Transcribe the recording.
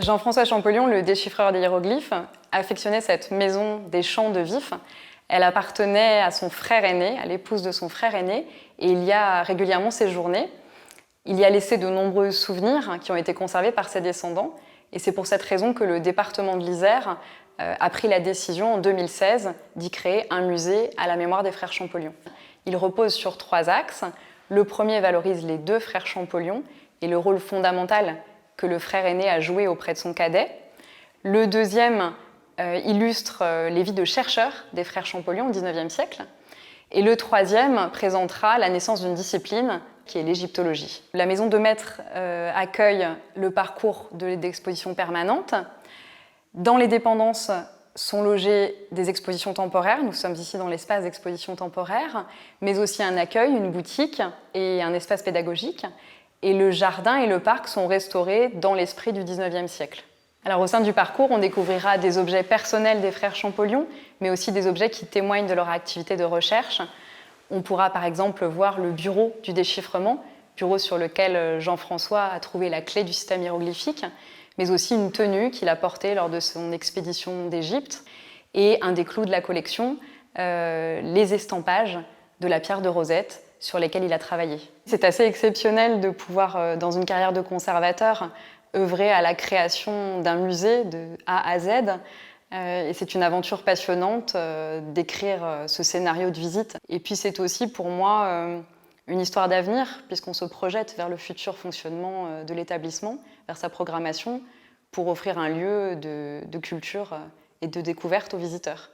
Jean-François Champollion, le déchiffreur des hiéroglyphes, affectionnait cette maison des champs de Vif. Elle appartenait à son frère aîné, à l'épouse de son frère aîné, et il y a régulièrement séjourné. Il y a laissé de nombreux souvenirs qui ont été conservés par ses descendants, et c'est pour cette raison que le département de l'Isère a pris la décision en 2016 d'y créer un musée à la mémoire des frères Champollion. Il repose sur 3 axes. Le premier valorise les 2 frères Champollion et le rôle fondamental que le frère aîné a joué auprès de son cadet. Le deuxième illustre les vies de chercheurs des frères Champollion au XIXe siècle. Et le troisième présentera la naissance d'une discipline qui est l'égyptologie. La maison de maître accueille le parcours d'expositions permanentes. Dans les dépendances sont logées des expositions temporaires. Nous sommes ici dans l'espace d'exposition temporaire, mais aussi un accueil, une boutique et un espace pédagogique. Et le jardin et le parc sont restaurés dans l'esprit du XIXe siècle. Alors, au sein du parcours, on découvrira des objets personnels des frères Champollion, mais aussi des objets qui témoignent de leur activité de recherche. On pourra par exemple voir le bureau du déchiffrement, bureau sur lequel Jean-François a trouvé la clé du système hiéroglyphique, mais aussi une tenue qu'il a portée lors de son expédition d'Égypte, et un des clous de la collection, les estampages de la pierre de Rosette sur lesquels il a travaillé. C'est assez exceptionnel de pouvoir, dans une carrière de conservateur, œuvrer à la création d'un musée de A à Z. Et c'est une aventure passionnante d'écrire ce scénario de visite. Et puis c'est aussi pour moi une histoire d'avenir, puisqu'on se projette vers le futur fonctionnement de l'établissement, vers sa programmation, pour offrir un lieu de culture et de découverte aux visiteurs.